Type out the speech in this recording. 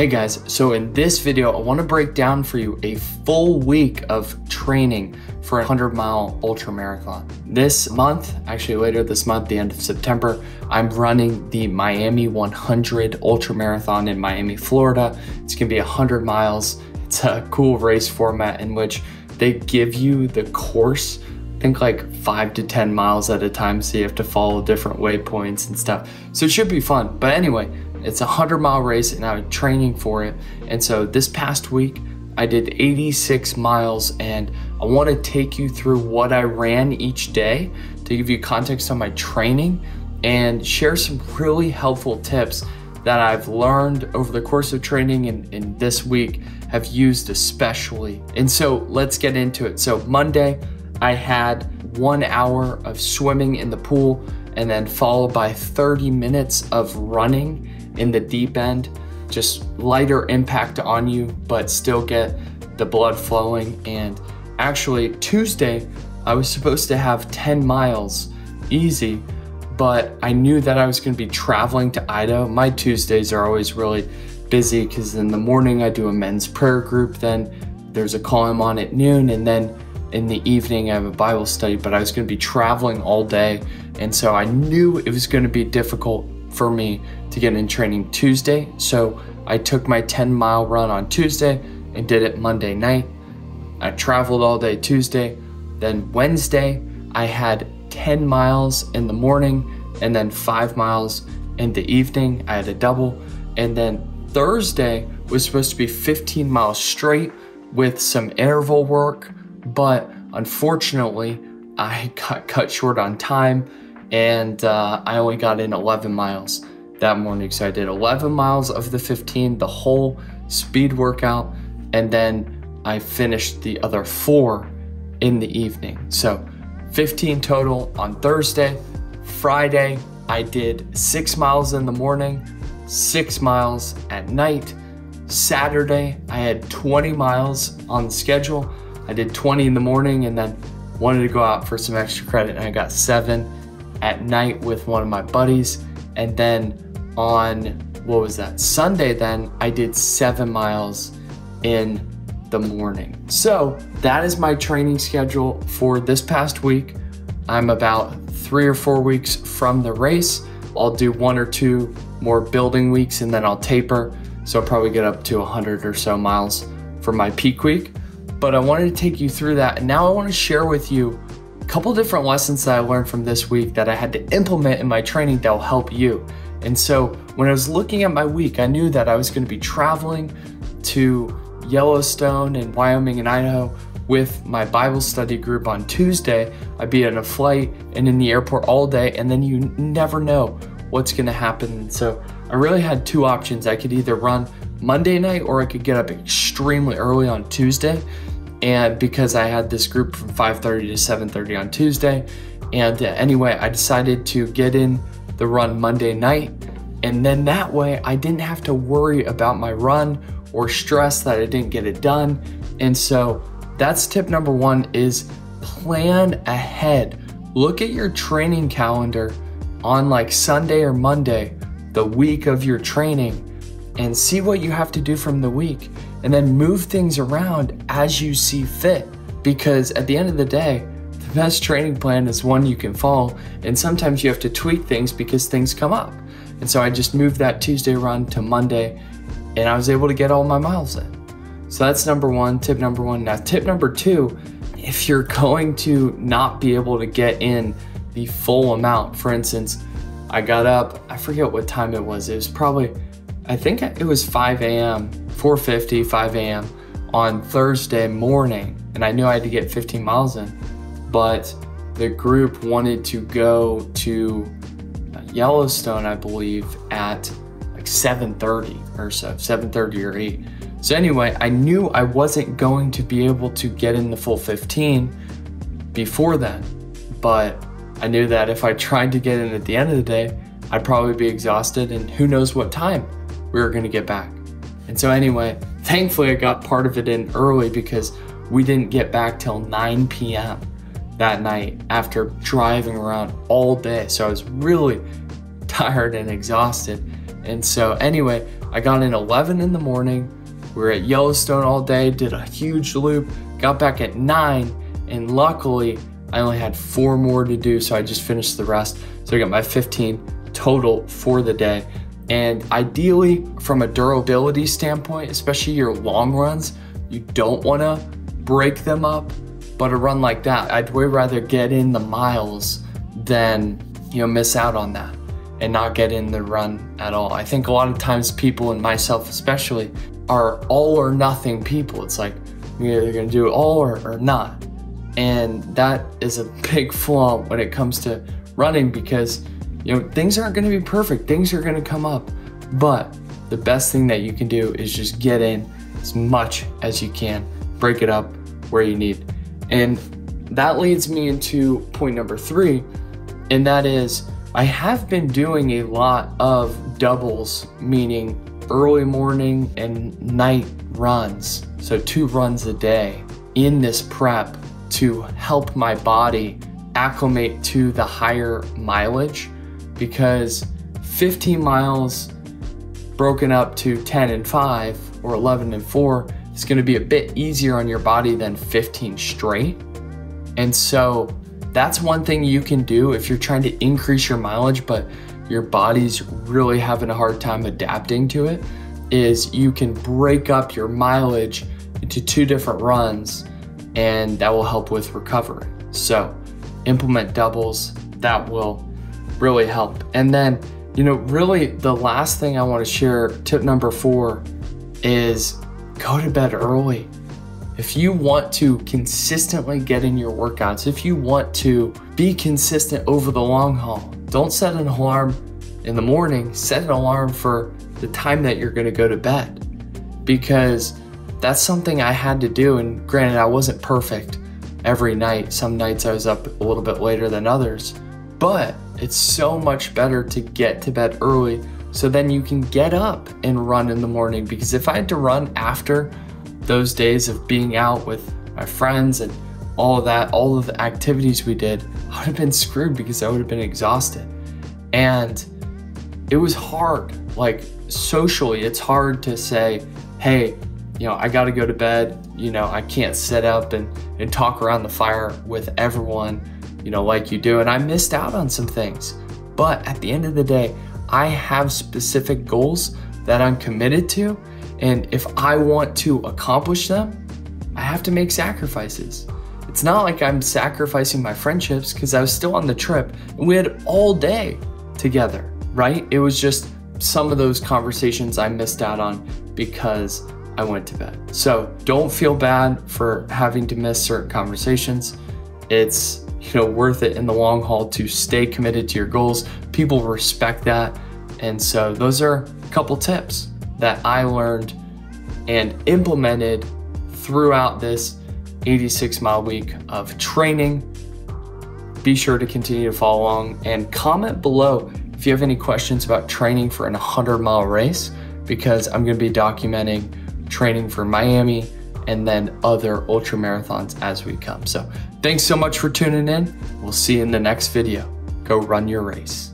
Hey guys, so in this video, I want to break down for you a full week of training for a 100-mile ultra marathon. This month, actually later this month, the end of September, I'm running the Miami 100 ultra marathon in Miami, Florida. It's gonna be 100 miles. It's a cool race format in which they give you the course, I think like 5 to 10 miles at a time, so you have to follow different waypoints and stuff. So it should be fun. But anyway, it's a 100-mile race and I'm training for it. And so this past week, I did 86 miles and I want to take you through what I ran each day to give you context on my training and share some really helpful tips that I've learned over the course of training and this week have used especially. And so let's get into it. So Monday, I had 1 hour of swimming in the pool and then followed by 30 minutes of running in the deep end, just lighter impact on you, but still get the blood flowing. And actually Tuesday, I was supposed to have 10 miles easy, but I knew that I was gonna be traveling to Idaho. My Tuesdays are always really busy because in the morning I do a men's prayer group, then there's a call I'm on at noon, and then in the evening I have a Bible study, but I was gonna be traveling all day. And so I knew it was gonna be difficult for me to get in training Tuesday. So I took my 10-mile run on Tuesday and did it Monday night. I traveled all day Tuesday. Then Wednesday, I had 10 miles in the morning and then 5 miles in the evening. I had a double. And then Thursday was supposed to be 15 miles straight with some interval work, but unfortunately, I got cut short on time and I only got in 11 miles that morning. So I did 11 miles of the 15, the whole speed workout, and then I finished the other 4 in the evening. So 15 total on Thursday. Friday, I did 6 miles in the morning, 6 miles at night. Saturday, I had 20 miles on the schedule. I did 20 in the morning and then wanted to go out for some extra credit, and I got 7 at night with one of my buddies. And then on, what was that, Sunday then, I did 7 miles in the morning. So that is my training schedule for this past week. I'm about 3 or 4 weeks from the race. I'll do 1 or 2 more building weeks and then I'll taper. So I'll probably get up to 100 or so miles for my peak week. But I wanted to take you through that. And now I want to share with you a couple different lessons that I learned from this week that I had to implement in my training that will help you. And so when I was looking at my week, I knew that I was going to be traveling to Yellowstone and Wyoming and Idaho with my Bible study group on Tuesday. I'd be on a flight and in the airport all day, and then you never know what's going to happen. And so I really had 2 options. I could either run Monday night or I could get up extremely early on Tuesday. And because I had this group from 5:30 to 7:30 on Tuesday. And anyway, I decided to get in the run Monday night. And then that way I didn't have to worry about my run or stress that I didn't get it done. And so that's tip number 1, is plan ahead. Look at your training calendar on like Sunday or Monday, the week of your training, and see what you have to do from the week, and then move things around as you see fit. Because at the end of the day, the best training plan is one you can follow, and sometimes you have to tweak things because things come up. And so I just moved that Tuesday run to Monday, and I was able to get all my miles in. So that's number 1, tip number 1. Now tip number 2, if you're going to not be able to get in the full amount, for instance, I got up, I forget what time it was probably, I think it was 5 a.m., 4:50, 5 a.m. on Thursday morning, and I knew I had to get 15 miles in, but the group wanted to go to Yellowstone, I believe, at like 7:30 or so, 7:30 or 8. So anyway, I knew I wasn't going to be able to get in the full 15 before then, but I knew that if I tried to get in at the end of the day, I'd probably be exhausted, and who knows what time we were gonna get back. And so anyway, thankfully I got part of it in early because we didn't get back till 9 p.m. that night after driving around all day. So I was really tired and exhausted. And so anyway, I got in 11 in the morning. We were at Yellowstone all day, did a huge loop, got back at 9, and luckily I only had 4 more to do, so I just finished the rest. So I got my 15 total for the day. And ideally, from a durability standpoint, especially your long runs, you don't wanna break them up. But a run like that, I'd way rather get in the miles than miss out on that and not get in the run at all. I think a lot of times people, and myself especially, are all or nothing people. It's like, you're either gonna do it all or not. And that is a big flaw when it comes to running, because things aren't gonna be perfect, things are gonna come up. But the best thing that you can do is just get in as much as you can, break it up where you need. And that leads me into point number 3, and that is, I have been doing a lot of doubles, meaning early morning and night runs. So 2 runs a day in this prep to help my body acclimate to the higher mileage, because 15 miles broken up to 10 and 5 or 11 and 4 is going to be a bit easier on your body than 15 straight. And so that's one thing you can do if you're trying to increase your mileage, but your body's really having a hard time adapting to it, is you can break up your mileage into 2 different runs, and that will help with recovery. So implement doubles, that will really help. And then, really the last thing I want to share, tip number 4, is go to bed early. If you want to consistently get in your workouts, if you want to be consistent over the long haul, don't set an alarm in the morning, set an alarm for the time that you're going to go to bed, because that's something I had to do. And granted, I wasn't perfect every night. Some nights I was up a little bit later than others, but it's so much better to get to bed early, so then you can get up and run in the morning. Because if I had to run after those days of being out with my friends and all of that, all of the activities we did, I would have been screwed, because I would have been exhausted. And it was hard, like socially, it's hard to say, hey, I gotta go to bed, I can't sit up and talk around the fire with everyone, like you do. And I missed out on some things. But at the end of the day, I have specific goals that I'm committed to. And if I want to accomplish them, I have to make sacrifices. It's not like I'm sacrificing my friendships, because I was still on the trip and we had all day together, right? It was just some of those conversations I missed out on because I went to bed. So don't feel bad for having to miss certain conversations. It's worth it in the long haul to stay committed to your goals. People respect that. And so those are a couple tips that I learned and implemented throughout this 86-mile week of training. Be sure to continue to follow along and comment below if you have any questions about training for an 100-mile race, because I'm going to be documenting training for Miami and then other ultra marathons as we come. So thanks so much for tuning in. We'll see you in the next video. Go run your race.